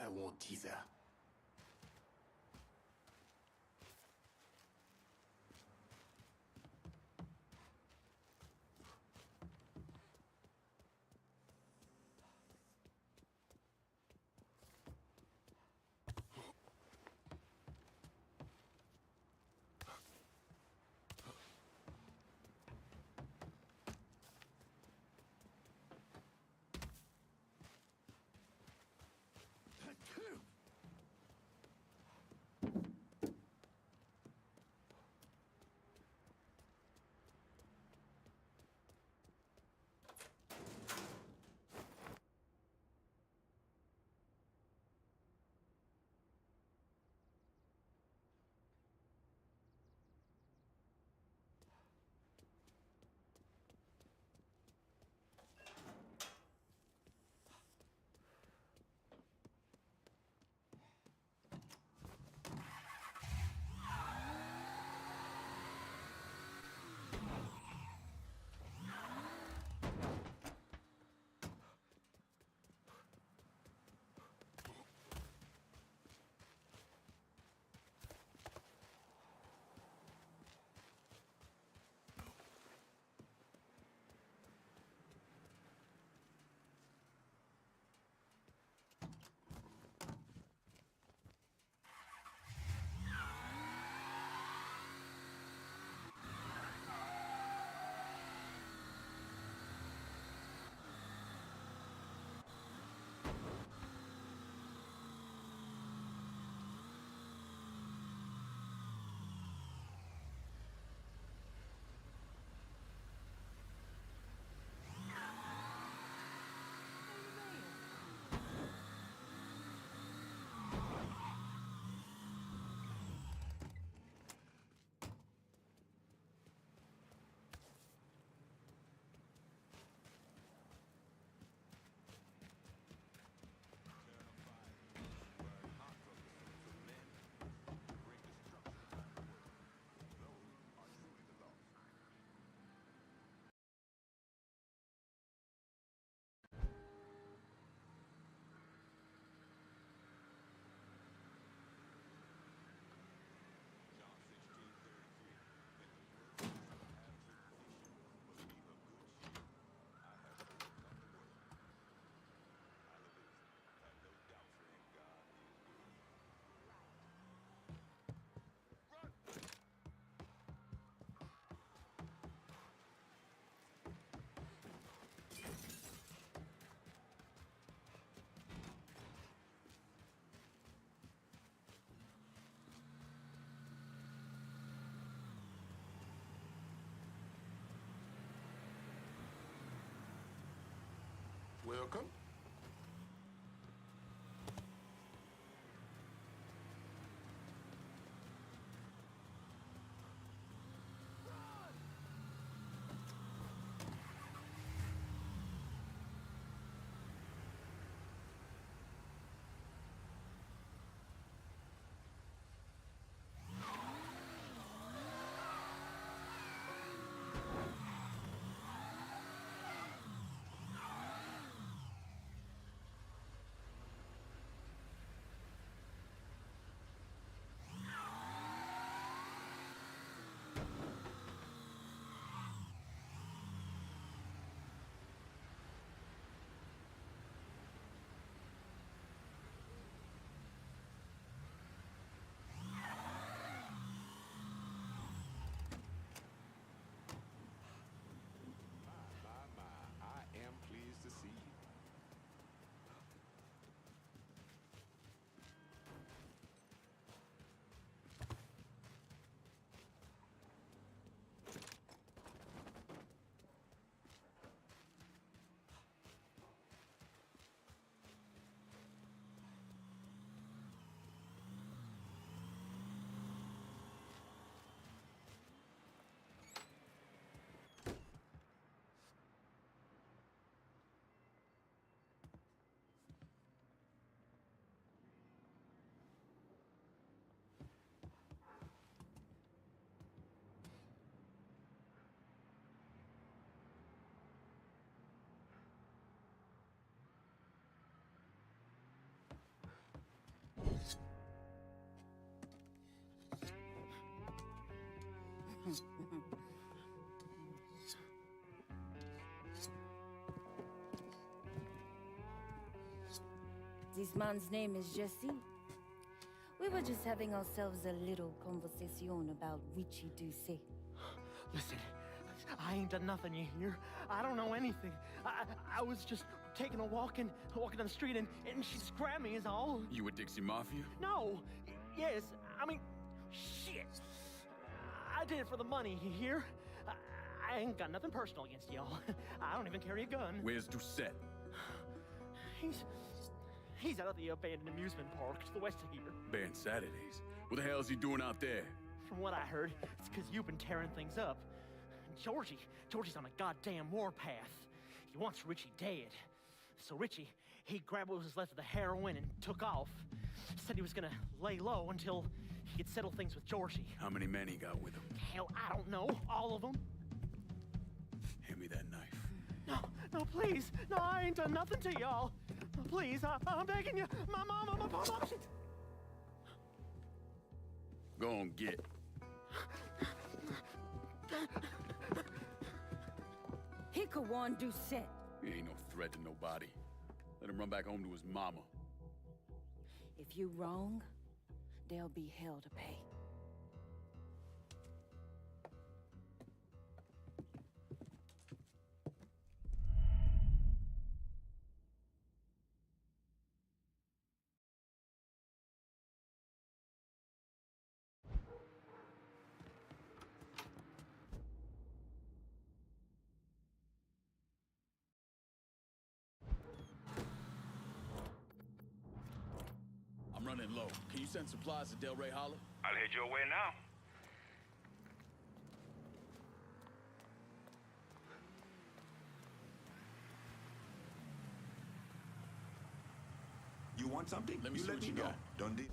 I won't teaser. Welcome. This man's name is Jesse. We were just having ourselves a little conversation about Richie Doucet. Listen, I ain't done nothing, you hear? I don't know anything. I was just taking a walking down the street and she just grabbed me is all. You with Dixie Mafia? No. Yes. I mean, shit. I did it for the money, you hear? I ain't got nothing personal against y'all. I don't even carry a gun. Where's Doucet? He's out at the abandoned amusement park to the west of here. Banned Saturdays. What the hell is he doing out there? From what I heard, it's because you've been tearing things up. Georgie's on a goddamn warpath. He wants Richie dead. So Richie, he grabbed what was left of the heroin and took off. Said he was gonna lay low until he could settle things with Georgie. How many men he got with him? Hell, I don't know. All of them. Hand me that knife. No, please. No, I ain't done nothing to y'all. Please, I'm begging you. My mom, shit. Go on, get. He could warn Doucet. He ain't no threat to nobody. Let him run back home to his mama. If you wrong, there'll be hell to pay. I'm running low. Can you send supplies to Del Rey Holler? I'll head your way now. You want something? Let me see what you know. got. Dundee.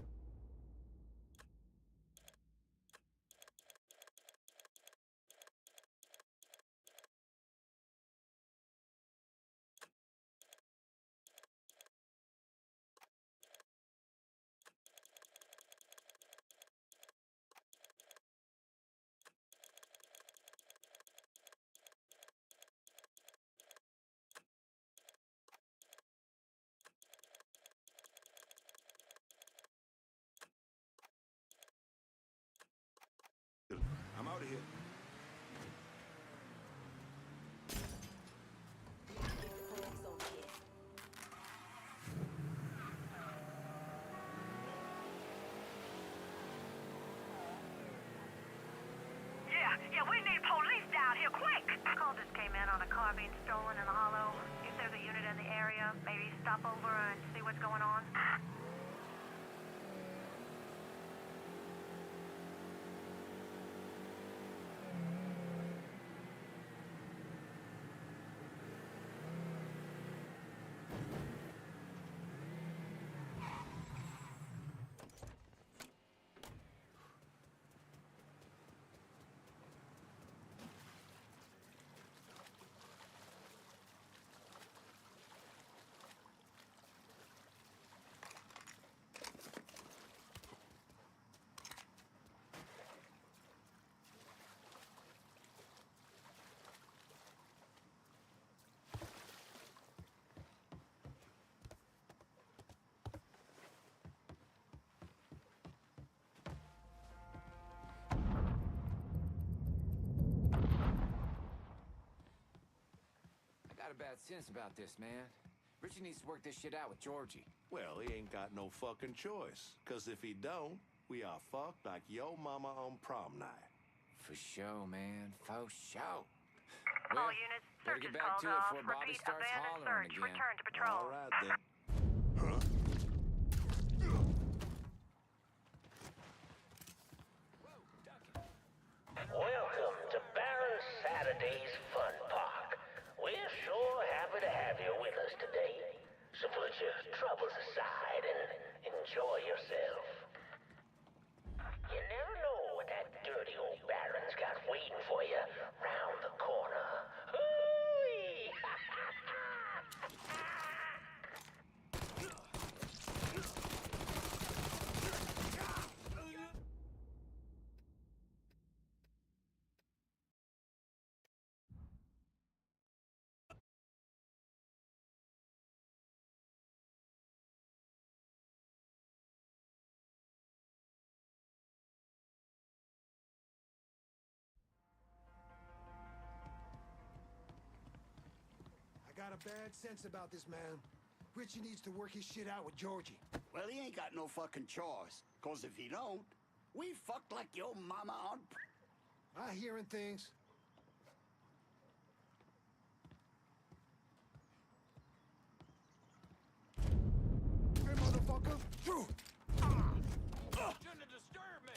I'm out of here. Yeah, we need police down here, quick! Call just came in on a car being stolen in the hollow. If there's a unit in the area, maybe stop over and see what's going on. Got a bad sense about this, man. Richie needs to work this shit out with Georgie. Well, he ain't got no fucking choice. Cause if he don't, we are fucked like yo mama on prom night. For sure, man. For sure. All Well, units, better search is get back called to it off. before Bobby Repeat, starts abandoned hollering search. again. Return to patrol. All right then. Welcome to Baron Saturday's Fun Park. We're sure happy to have you with us today. So put your troubles aside and enjoy yourself. You never know what that dirty old Baron's got waiting for you round the corner. Hooey! got a bad sense about this, man. Richie needs to work his shit out with Georgie. Well, he ain't got no fucking choice. Cause if he don't, we fucked like your mama on... I hearing things. Hey, motherfucker! Shouldn't have disturbed me!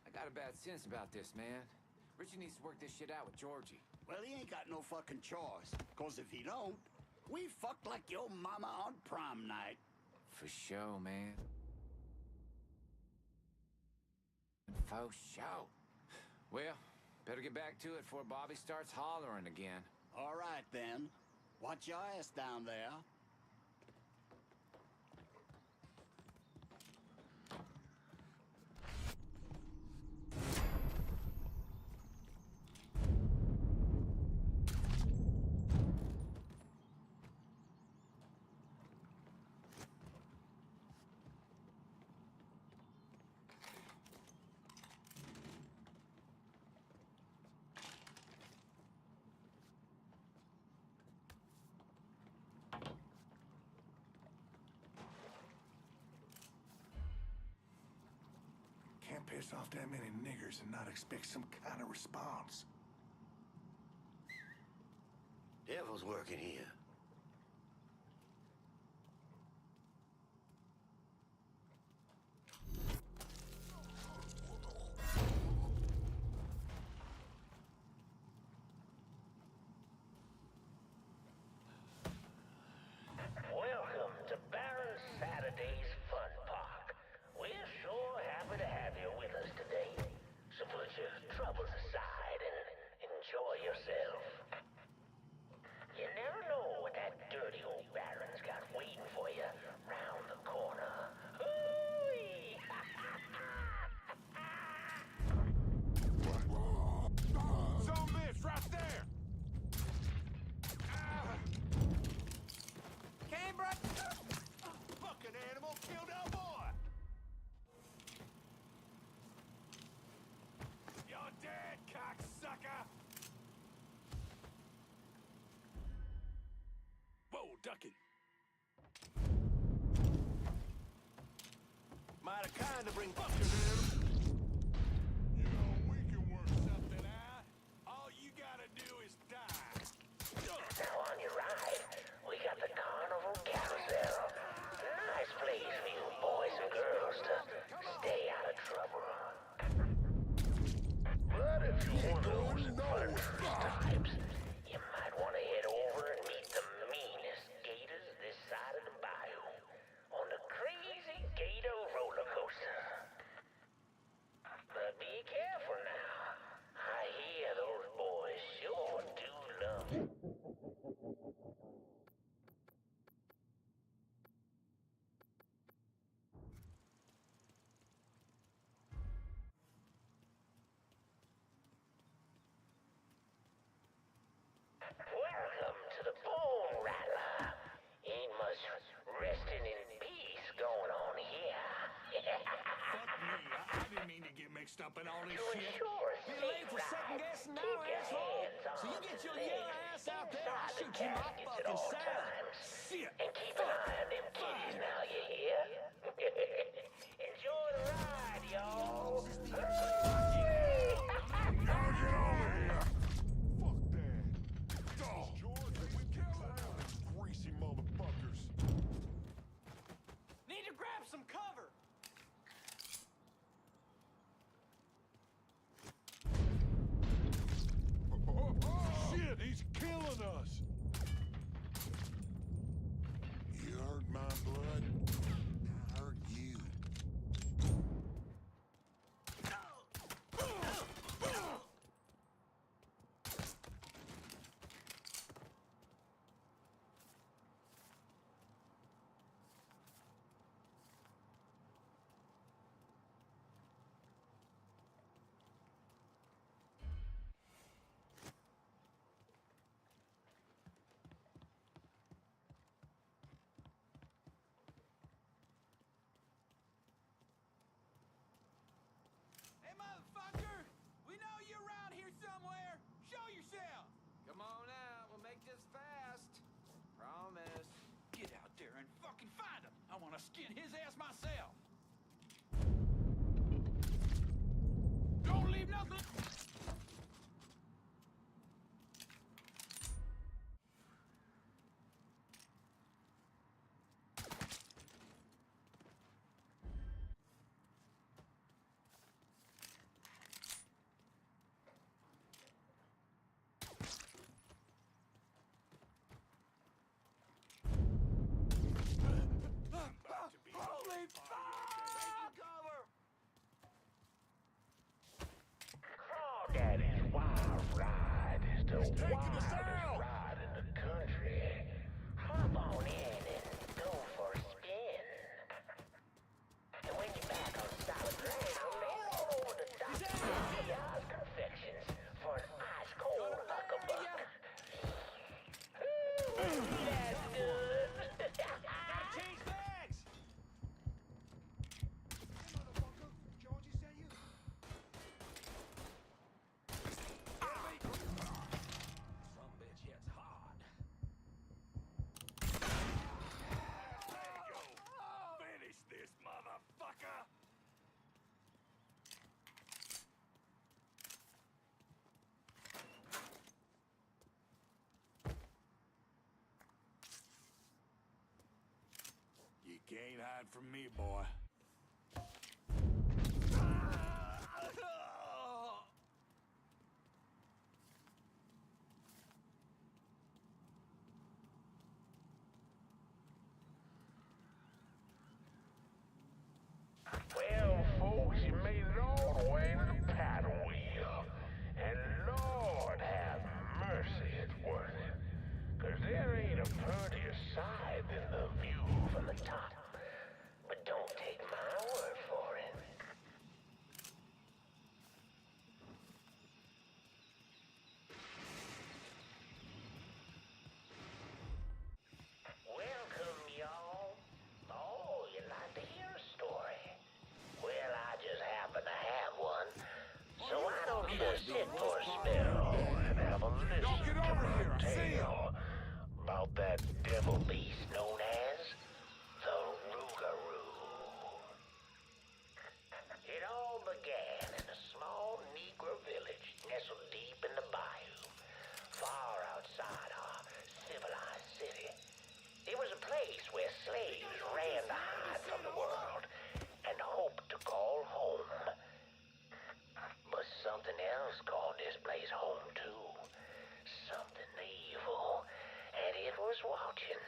I got a bad sense about this, man. Richie needs to work this shit out with Georgie. Well, he ain't got no fucking choice. Cause if he don't, we fucked like your mama on prom night. For sure, man. For sure. Well, better get back to it before Bobby starts hollering again. All right, then. Watch your ass down there. Can't piss off that many niggers and not expect some kind of response. Devil's working here. Welcome to Baron Saturday's Fun Park. We're sure happy to have you with us today. So put your troubles aside and enjoy yourself. You never know what that dirty old Baron's got waiting for you round the corner. Hooey! Some bitch right there! Canberra! Fucking animal killed our boy! You're dead, cocksucker! Whoa, ducking! Mighty kind to bring fucking animal. You know, we can work something out. All you gotta do is die. Now on your ride, we got the Carnival Carousel. Nice place for you boys and girls to stay out of trouble. But if you're one of those adventurous types, you might want to head over and meet the meanest gators this side of the bayou on the Crazy Gator roller coaster. But be careful now. I hear those boys sure do love it. Welcome to the Bone Rattler. Ain't much resting in peace going on here. Fuck me, I didn't mean to get mixed up in all this To shit. ensure a Been safe late for second ride, guessing now, keep your asshole. hands So you on get your legs yellow ass out there, I'll inside the shoot you my caskets at fucking all salad. times. Shit! And keep an eye on them kitties now, you hear? Enjoy the ride, y'all. Now get over here! Fuck that! Dog! George, we killing them greasy motherfuckers! Need to grab some cover. Shit, he's killing us! You hurt my blood, I hurt you. gonna skin his ass myself. Don't leave nothing. Holy fuck! Cover! Crawdaddy's Wild Ride is the wildest ride in the country. Hop on in and go for a spin. And when you're back on solid ground, head on over to Dr. Mafia's Confections for an ice-cold huckabuck. Ooh, that's good. Change bags! Hey, motherfucker. Georgie sent you? Some bitch hits hard. There you go. Finish this, motherfucker! You can't hide from me, boy. Well, folks, you made it all the way to the paddle wheel. And Lord have mercy, it's worth it. 'Cause there ain't a prettier sight than the view from the top. But don't take my word for it. Welcome, y'all. Oh, you'd like to hear a story? Well, I just happen to have one. So why don't you sit for a spell and have a listen Y'all get to over my here, I see ya. tale about that devil beast known as the Rougarou. It all began in a small Negro village nestled deep in the bayou, far outside our civilized city. It was a place where slaves ran to hide from the world and hoped to call home. But something else called this place home too. Something evil. And it was watching.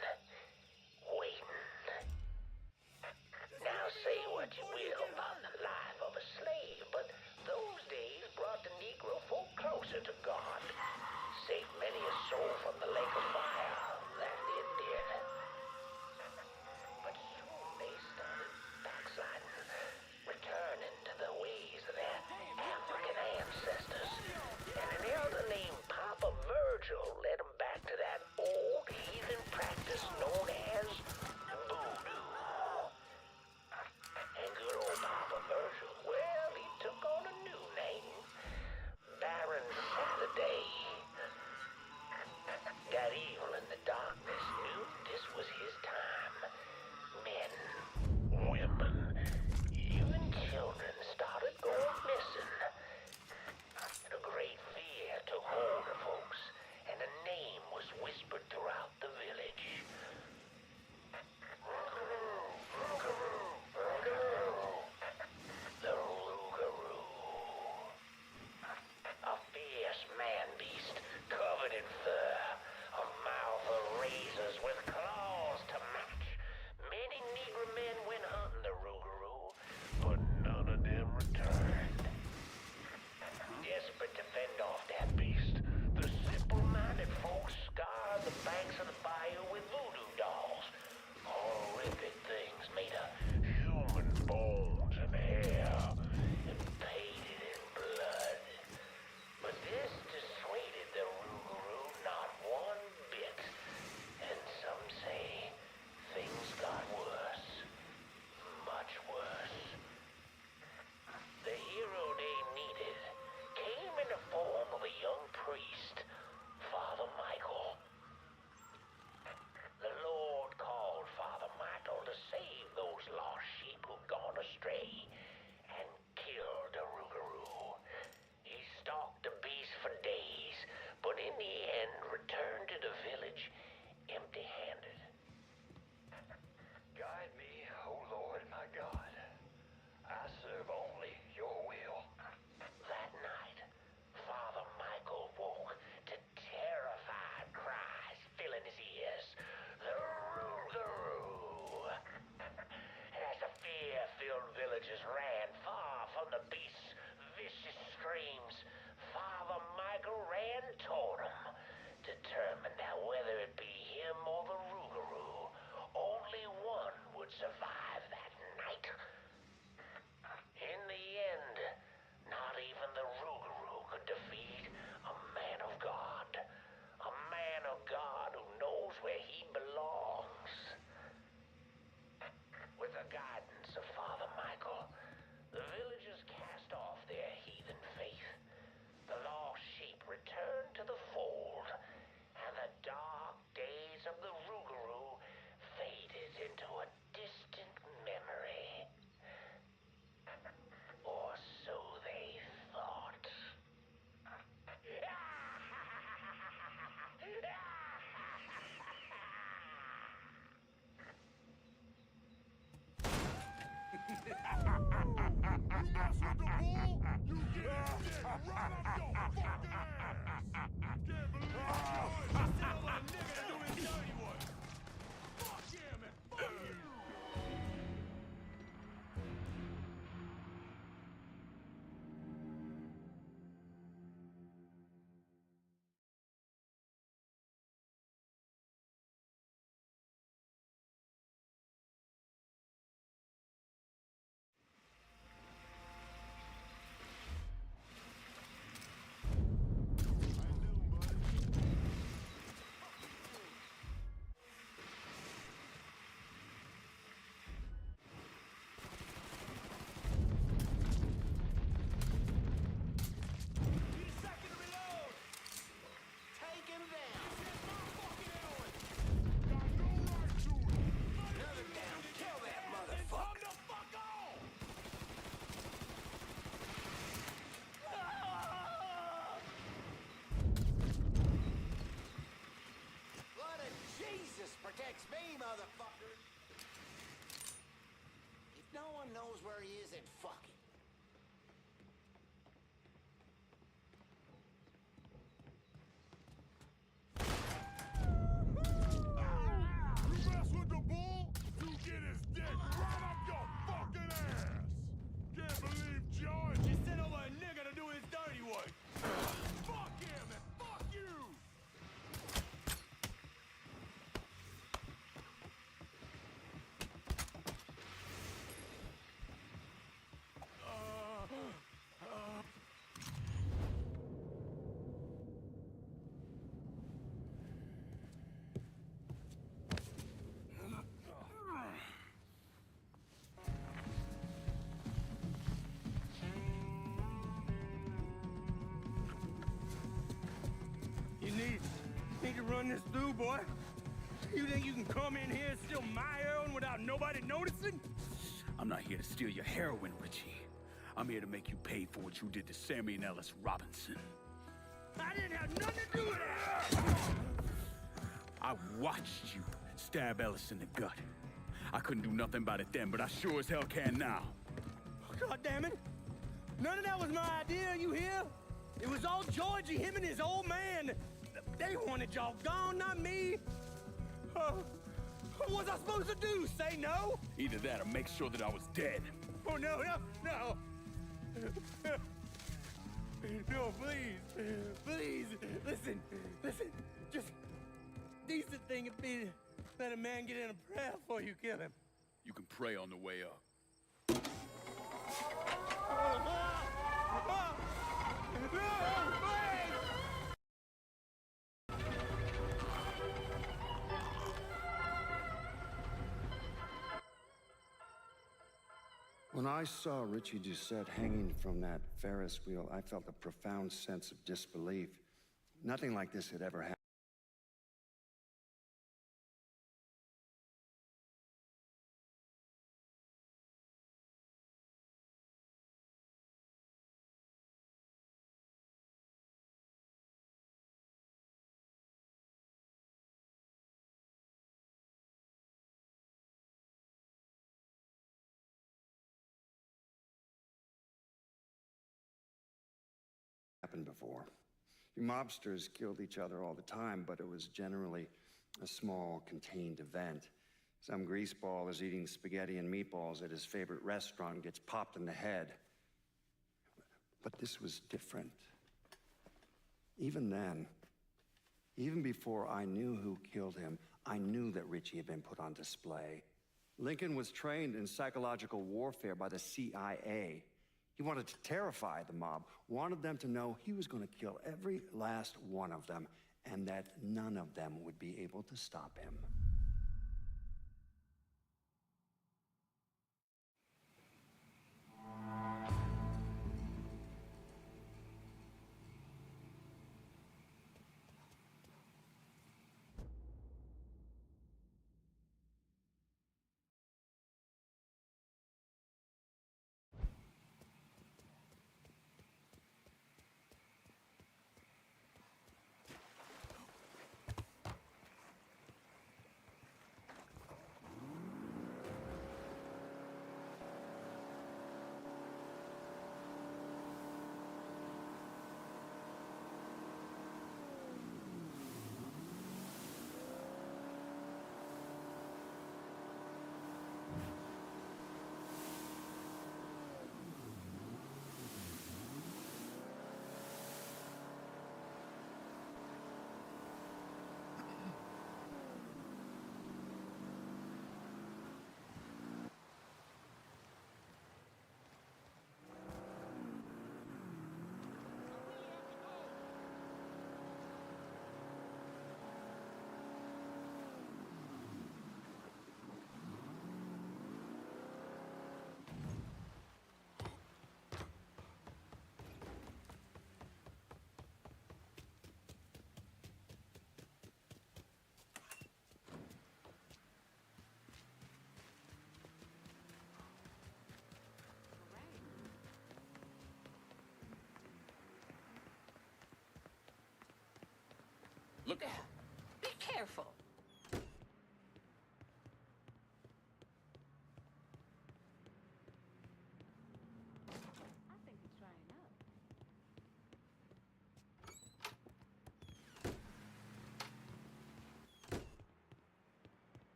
dick right up your fucking ass! Can't believe it! Just tell that nigga to do his dirty work! Fuck him and fuck you! Protects me, motherfucker. If no one knows where he is, then fuck it. You mess with the bull, you get his dick right up your fucking ass! Can't believe George just sent over a nigga to do his dirty work! Fuck him and fuck you! You need to run this through, boy. You think you can come in here and steal my heroin without nobody noticing? I'm not here to steal your heroin, Richie. I'm here to make you pay for what you did to Sammy and Ellis Robinson. I didn't have nothing to do with that! I watched you stab Ellis in the gut. I couldn't do nothing about it then, but I sure as hell can now. God damn it! None of that was my idea, you hear? It was all Georgie, him and his old man. They wanted y'all gone, not me. What was I supposed to do? Say no? Either that or make sure that I was dead. Oh, no. No, please. Listen. Just decent thing would be to let a man get in a prayer before you kill him. You can pray on the way up. When I saw Richie Doucette hanging from that Ferris wheel, I felt a profound sense of disbelief. Nothing like this had ever happened. Before. You mobsters killed each other all the time, but it was generally a small, contained event. Some greaseball is eating spaghetti and meatballs at his favorite restaurant and gets popped in the head. But this was different. Even then, even before I knew who killed him, I knew that Richie had been put on display. Lincoln was trained in psychological warfare by the CIA. He wanted to terrify the mob, wanted them to know he was going to kill every last one of them, and that none of them would be able to stop him. Look out. Be careful. I think it's drying up.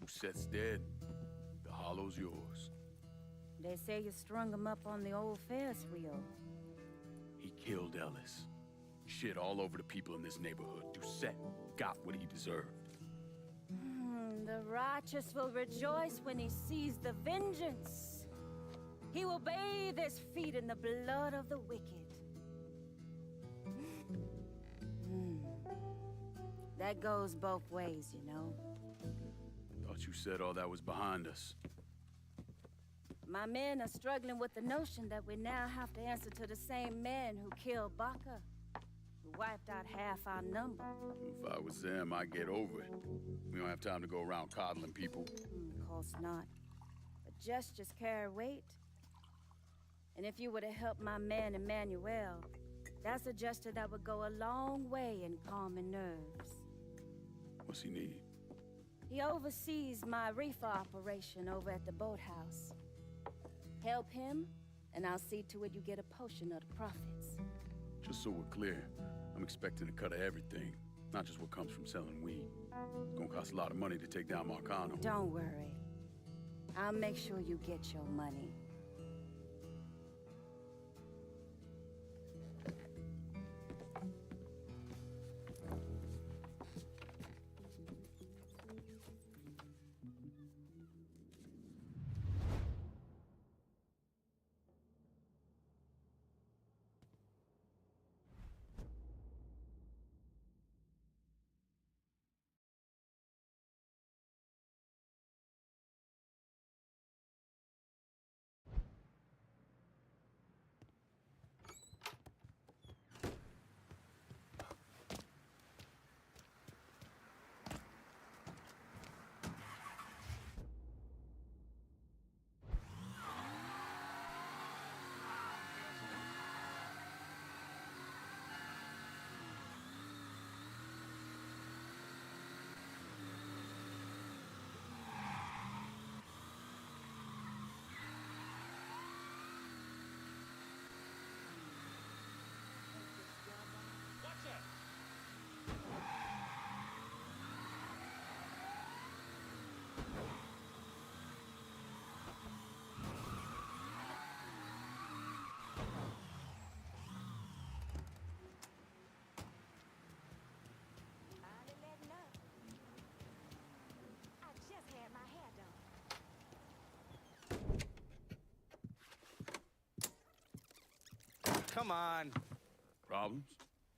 Doucette's dead. The hollow's yours. They say you strung him up on the old Ferris wheel. He killed Ellis. Shit all over the people in this neighborhood. Doucette got what he deserved. The righteous will rejoice when he sees the vengeance. He will bathe his feet in the blood of the wicked. That goes both ways, you know. Thought you said all that was behind us. My men are struggling with the notion that we now have to answer to the same man who killed Baca, who wiped out half our number. If I was them, I'd get over it. We don't have time to go around coddling people. Of course not. But gestures carry weight. And if you were to help my man Emmanuel, that's a gesture that would go a long way in calming nerves. What's he need? He oversees my reefer operation over at the boathouse. Help him, and I'll see to it you get a portion of the profits. Just so we're clear, I'm expecting a cut of everything, not just what comes from selling weed. It's gonna cost a lot of money to take down Marcano. Don't worry. I'll make sure you get your money. Come on. Problems?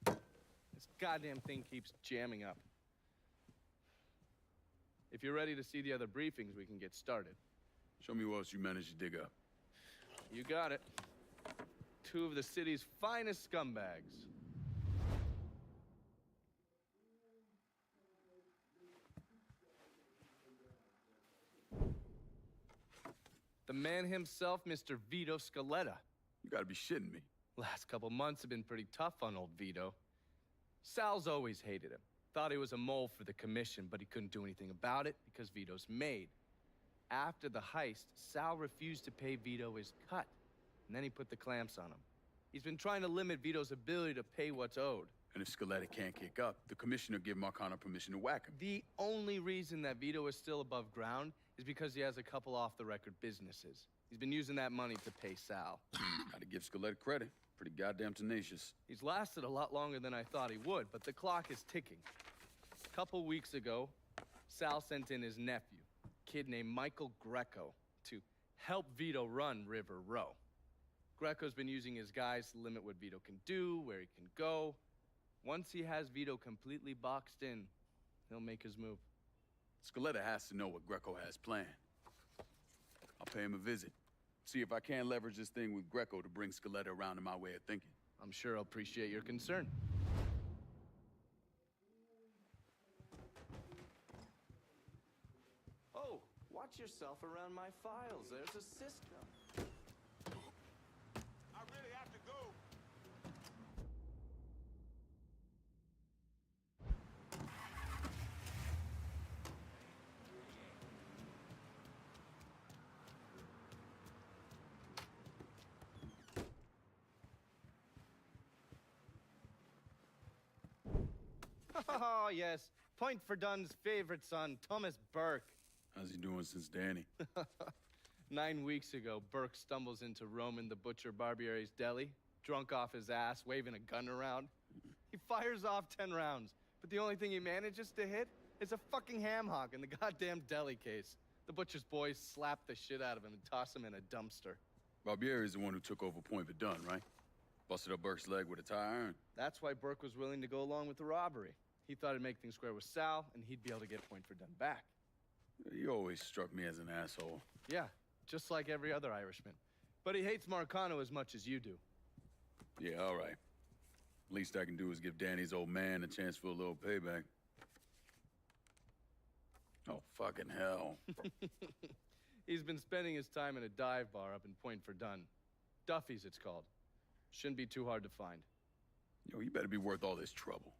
This goddamn thing keeps jamming up. If you're ready to see the other briefings, we can get started. Show me what else you managed to dig up. You got it. 2 of the city's finest scumbags. The man himself, Mr. Vito Scaletta. You gotta be shitting me. Last couple months have been pretty tough on old Vito. Sal's always hated him. Thought he was a mole for the commission, but he couldn't do anything about it because Vito's made. After the heist, Sal refused to pay Vito his cut, and then he put the clamps on him. He's been trying to limit Vito's ability to pay what's owed. And if Scaletta can't kick up, the commissioner give Marcano permission to whack him. The only reason that Vito is still above ground is because he has a couple off-the-record businesses. He's been using that money to pay Sal. Gotta give Scaletta credit. Pretty goddamn tenacious. He's lasted a lot longer than I thought he would, but the clock is ticking. A couple weeks ago, Sal sent in his nephew, a kid named Michael Greco, to help Vito run River Row. Greco's been using his guys to limit what Vito can do, where he can go. Once he has Vito completely boxed in, he'll make his move. Scaletta has to know what Greco has planned. I'll pay him a visit. See if I can leverage this thing with Greco to bring Scaletta around to my way of thinking. I'm sure he'll appreciate your concern. Oh, why Watch yourself around my files. There's a system. I really have to go. Oh, yes. Point for Dunn's favorite son, Thomas Burke. How's he doing since Danny? 9 weeks ago, Burke stumbles into Roman the Butcher Barbiere's deli, drunk off his ass, waving a gun around. He fires off 10 rounds, but the only thing he manages to hit is a fucking ham hock in the goddamn deli case. The butcher's boys slap the shit out of him and toss him in a dumpster. Barbiere's the one who took over Point Verdun, right? Busted up Burke's leg with a tire iron. That's why Burke was willing to go along with the robbery. He thought it'd make things square with Sal, and he'd be able to get Point Verdun back. You always struck me as an asshole. Yeah, just like every other Irishman. But he hates Marcano as much as you do. Yeah, all right. Least I can do is give Danny's old man a chance for a little payback. Oh, fucking hell. He's been spending his time in a dive bar up in Point Verdun. Duffy's, it's called. Shouldn't be too hard to find. Yo, you better be worth all this trouble.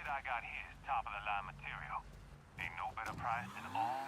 I got here is top of the line material. Ain't no better price than all.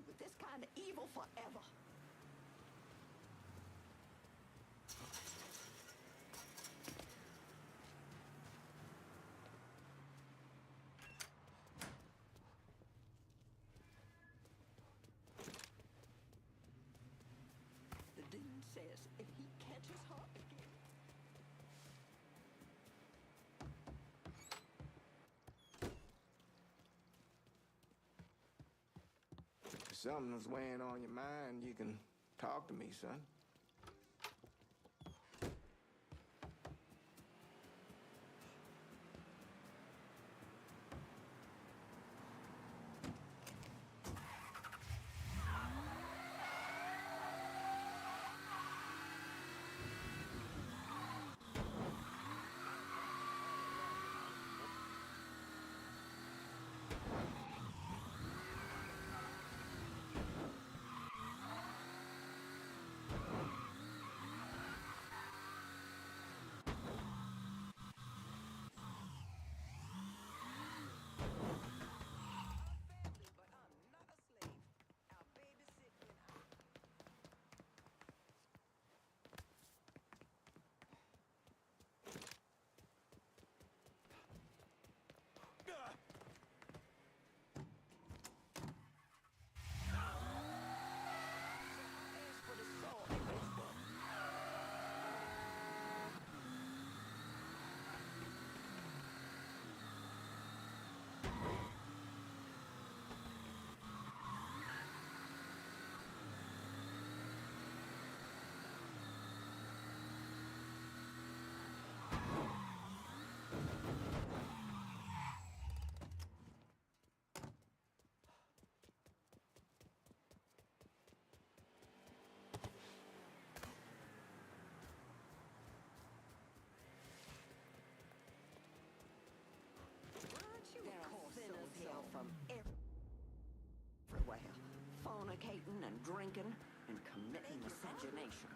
with this kind of evil forever. The dean says if he catches her again. If something's weighing on your mind, you can talk to me, son. From everywhere, fornicating and drinking and committing miscegenation.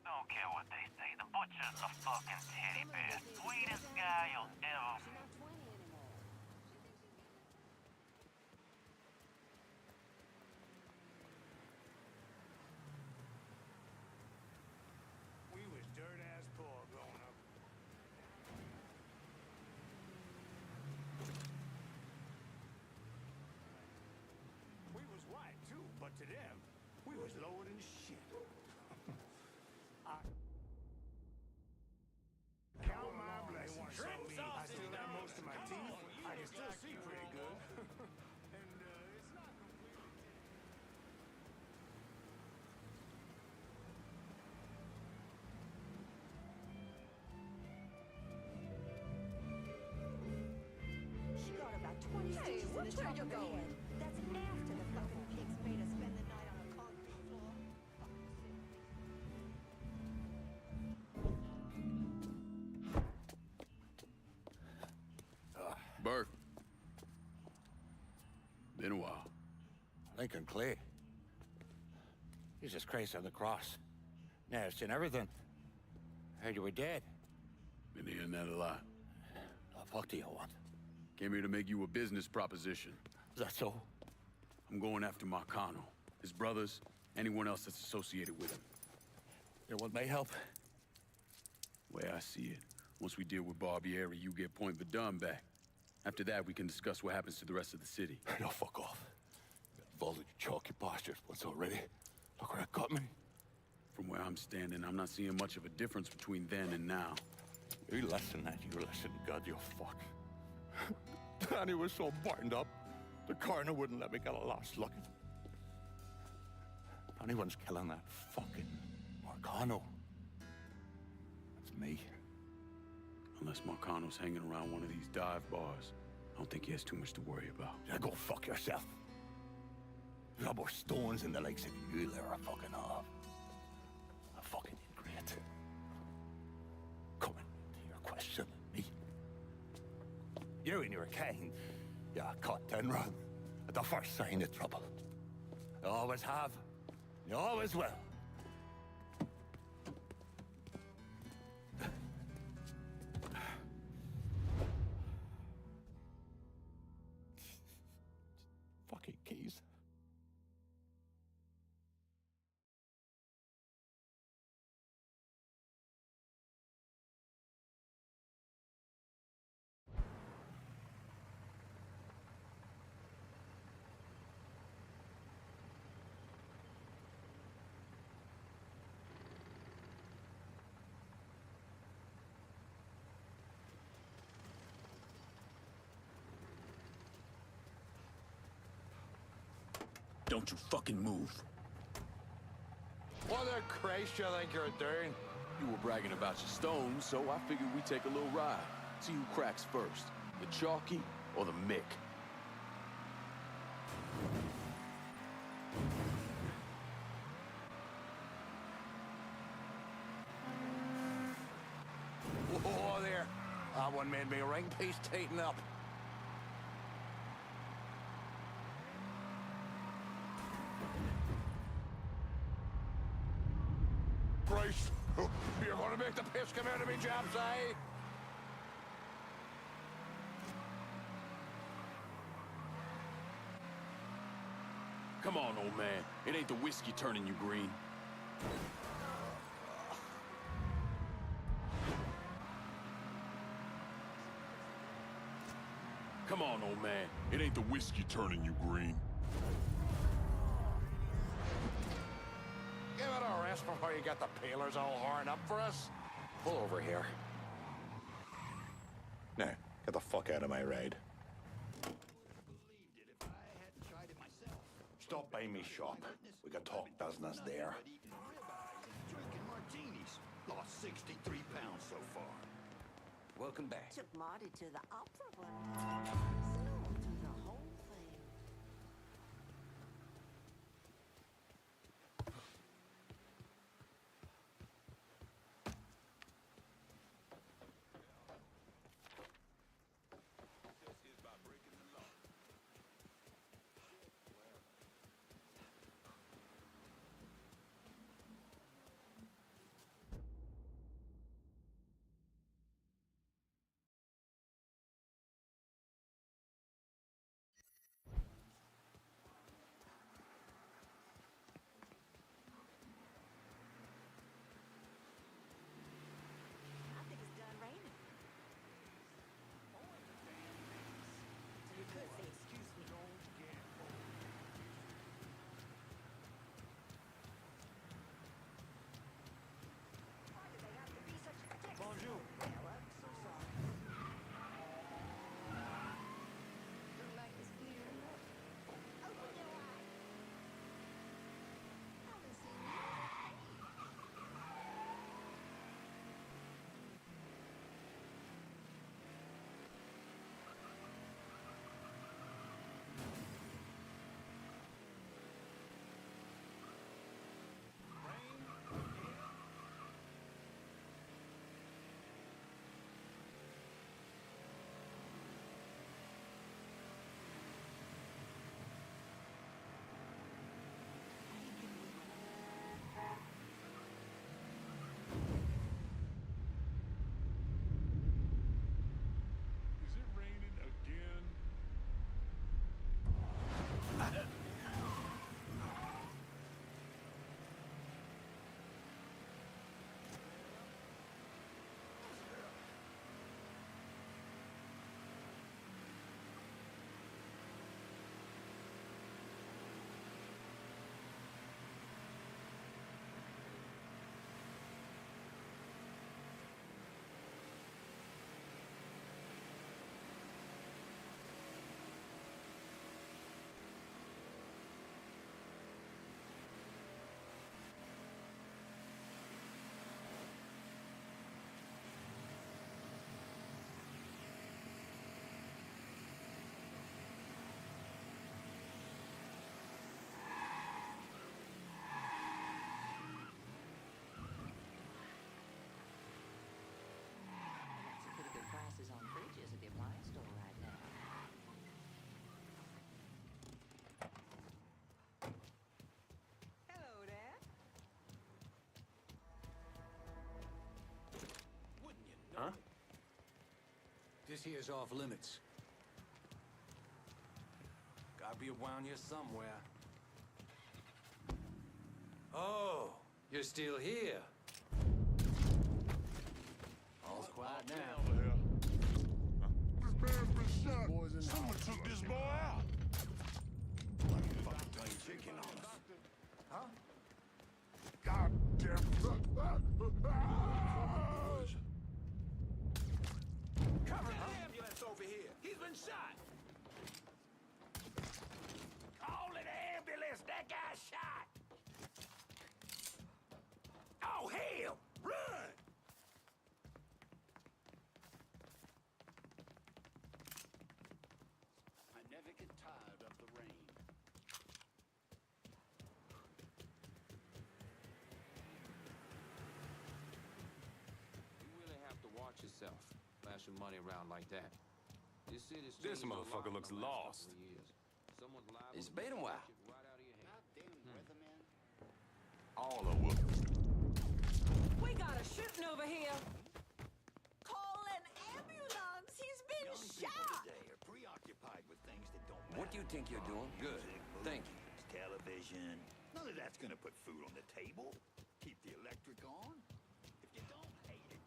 Don't care what they say. The butcher's a fucking teddy bear. Sweetest guy you'll ever. making clay. Jesus Christ on the cross. Now, I've seen everything. Heard you were dead. Been hearing that a lot. The fuck do you want? Came here to make you a business proposition. Is that so? I'm going after Marcano, his brothers, anyone else that's associated with him. You want my help? Way I see it, once we deal with Barbieri, you get Point Verdun back. After that, we can discuss what happens to the rest of the city. No, fuck off. Got involved in your chalky postures once already. Look where it got me. From where I'm standing, I'm not seeing much of a difference between then and now. You listen, God, you fuck. Danny was so burned up, the coroner wouldn't let me get a last look at him. If anyone's killing that fucking Marcano, that's me. Unless Marcano's hanging around one of these dive bars, I don't think he has too much to worry about. Yeah, go fuck yourself. There's no more stones in the lakes of you there are fucking off. A fucking ingrate. Coming to your question, me. You and your kind, you cut and run at the first sign of trouble. You always have, you always will. Fucking keys. Don't you fucking move. What the Christ you think you're doing? You were bragging about your stones, so I figured we'd take a little ride. See who cracks first, the Chalky or the Mick. Whoa there. That one made me ring piece tighten up. Christ, you're gonna make the piss come out of me, chaps, eh? Come on, old man. It ain't the whiskey turning you green. Come on, old man. It ain't the whiskey turning you green. Give it a rest before you get the peelers all horned up for us. Pull over here. Now, get the fuck out of my ride. Stop by me shop. We can talk business there. Drinking martinis. Lost 63 pounds so far. Welcome back. Took Marty to the opera one. This here's off limits. Gotta be around here somewhere. Oh, you're still here. All's quiet now. This man's been shot. Someone took this boy out. Fucking playing chicken on us. Huh? God damn. Cover the ambulance over here. He's been shot. Call an ambulance. That guy's shot. Oh, hell! Run! I never get tired of the rain. You really have to watch yourself, flashing money around like that. This city's This changed a lot motherfucker in looks the last lost. couple of years. Someone's liable It's to been a take while. shit right out of your head. Goddamn weatherman. All of them. We got a shooting over here. Call an ambulance. He's been Young people shot. today are preoccupied with things that don't matter. What do you think you're doing? Good. Music, Thank you. movies, television. None of that's gonna put food on the table. Keep the electric on. If you don't hate it.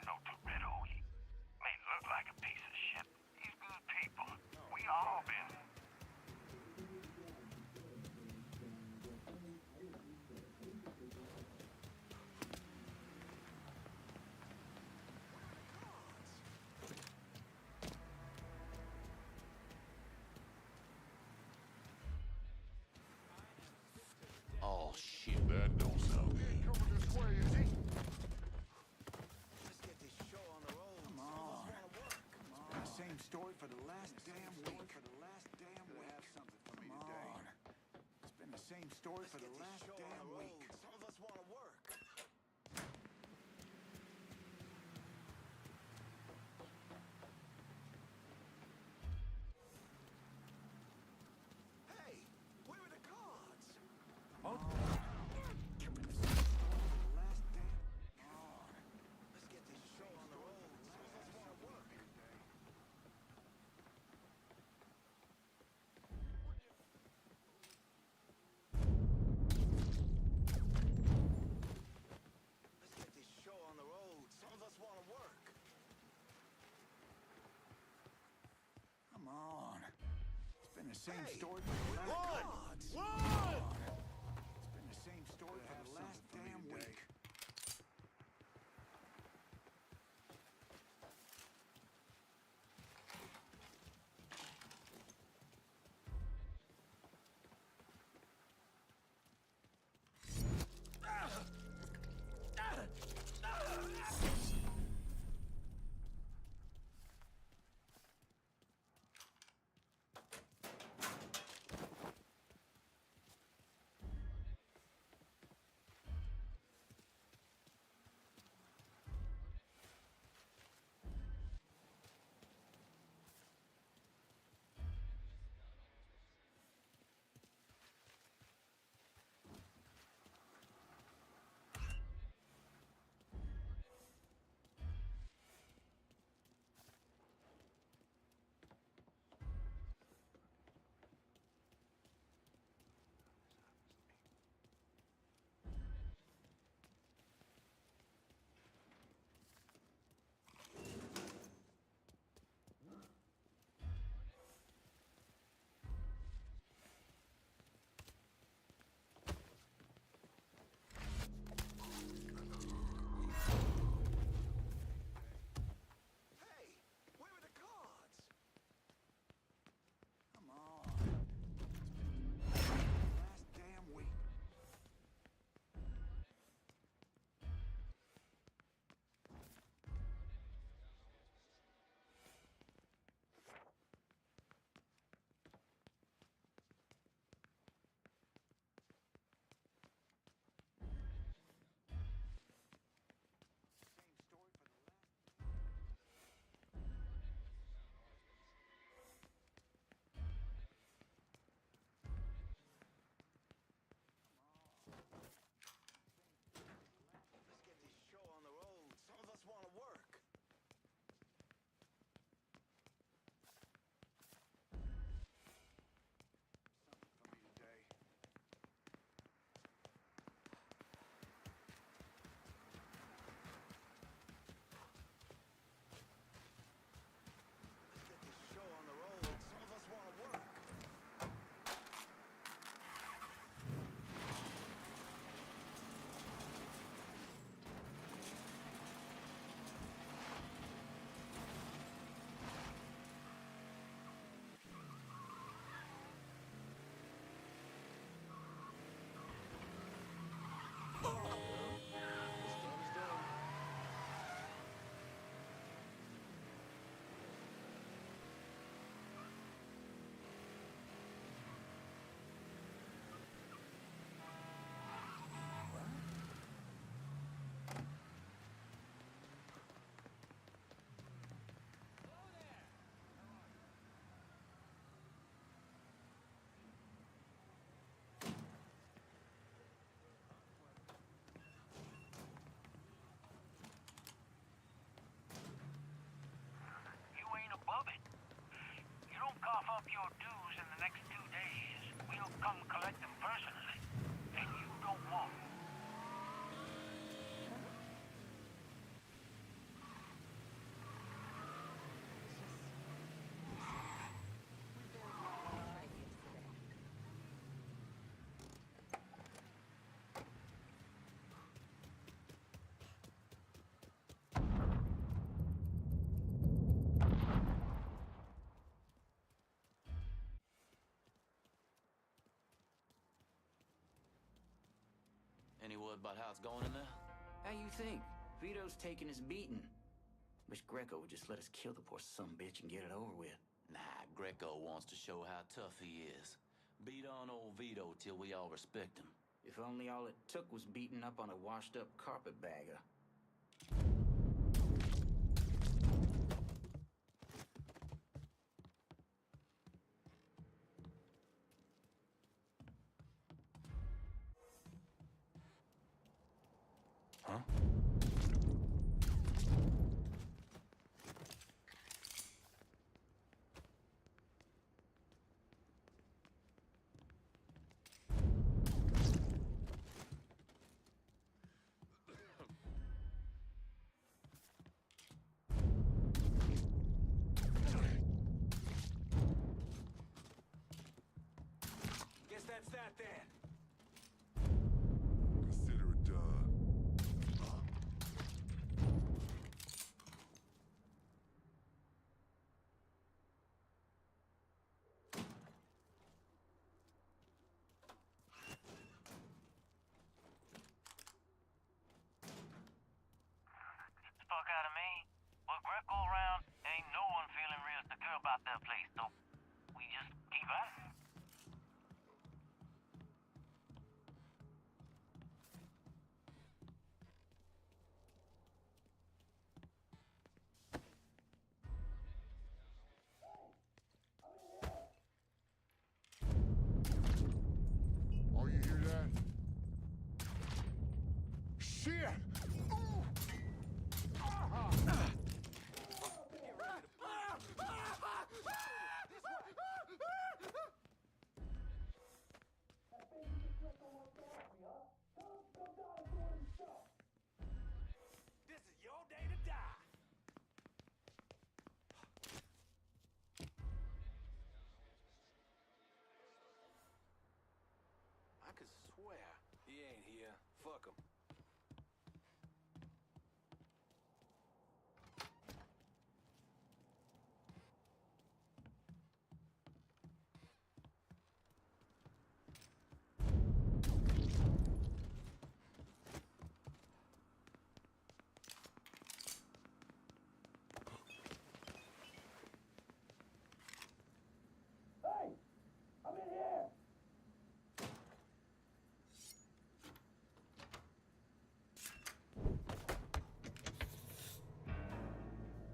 No Toretto. He may look like a piece of shit. He's good people. We all been. Oh, shit. That don't sound good. Coming this way, is he? Let's get this show on the road. Come on. Been the same story for the last damn week. Have something for me Come today. on. It's been the same story for the last damn week. Some of us want to work. Hey, where are the cards? Last damn. Let's get this show on the road. Some of us want to work. Let's get this show on the road. Some of us want to work. Come on. It's been the same Hey, story for the last Run! It's been the same story for the last damn week. up your dues in the next 2 days, we'll come collect them personally. And you don't want them. Any word about how it's going in there? How you think? Vito's taking his beating. Wish Greco would just let us kill the poor sumbitch and get it over with. Nah, Greco wants to show how tough he is. Beat on old Vito till we all respect him. If only all it took was beating up on a washed-up carpetbagger. Huh? Guess that's that then. Consider it done. Fuck out of me. With Greco around, ain't no one feeling real secure about their place, so we just keep at it. Oh, you hear that? Shit! Ooh! Ah! This is your day to die. I could swear. He ain't here. Fuck him.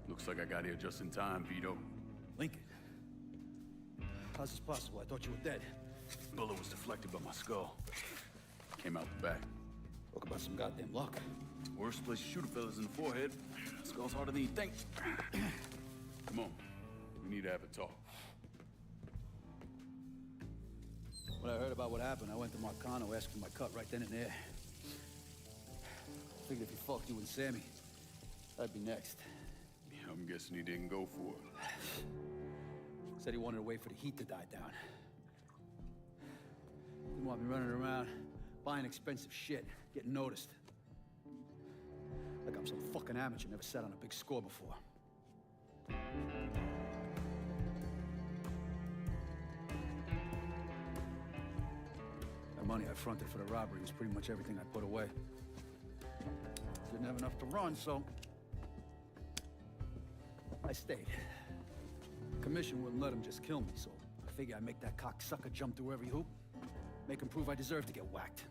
Looks like I got here just in time, Vito. Lincoln. How's this possible? I thought you were dead. Bullet was deflected by my skull. Came out the back. Talk about some goddamn luck. Worst place to shoot a fella's in the forehead. Skull's harder than you think. Come on. We need to have a talk. When I heard about what happened, I went to Marcano asking my cut right then and there. Figured if he fucked you and Sammy, I'd be next. Yeah, I'm guessing he didn't go for it. Said he wanted to wait for the heat to die down. Didn't want me running around, buying expensive shit, getting noticed. Like I'm some fucking amateur, never sat on a big score before. The money I fronted for the robbery was pretty much everything I put away. Didn't have enough to run, so I stayed. Commission wouldn't let him just kill me, so I figured I'd make that cocksucker jump through every hoop. Make him prove I deserve to get whacked.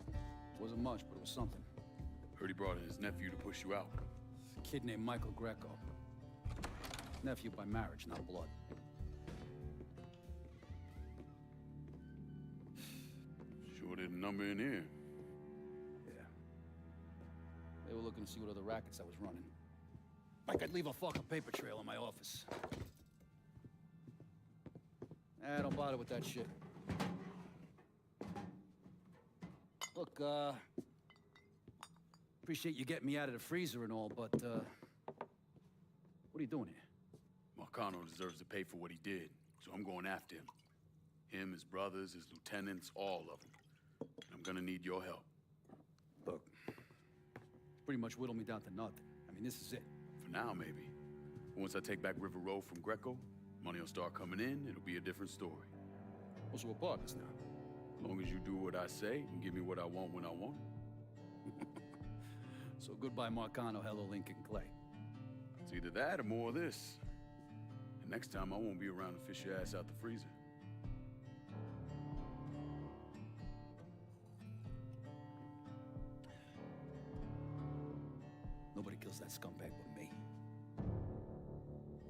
Wasn't much, but it was something. Heard he brought in his nephew to push you out. A kid named Michael Greco. Nephew by marriage, not blood. Sure did a number in here. Yeah. They were looking to see what other rackets I was running. Like I'd leave a fucking paper trail in my office. Don't bother with that shit. Look, appreciate you getting me out of the freezer and all, but, what are you doing here? Marcano deserves to pay for what he did, so I'm going after him. Him, his brothers, his lieutenants, all of them. I'm gonna need your help. Look, pretty much whittled me down to nothing. I mean, this is it. For now, maybe. Once I take back River Road from Greco, money will start coming in, it'll be a different story. Well, so we're partners now. As long as you do what I say and give me what I want when I want it. So goodbye, Marcano, hello, Lincoln Clay. It's either that or more of this. And next time, I won't be around to fish your ass out the freezer. Nobody kills that scumbag but me.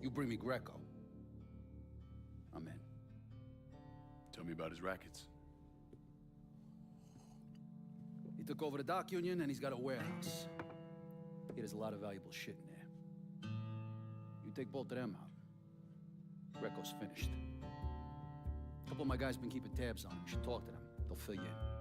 You bring me Greco. I'm in. Tell me about his rackets. He took over the dock union and he's got a warehouse. He has a lot of valuable shit in there. You take both of them out, Greco's finished. A couple of my guys been keeping tabs on him. You should talk to them. They'll fill you in.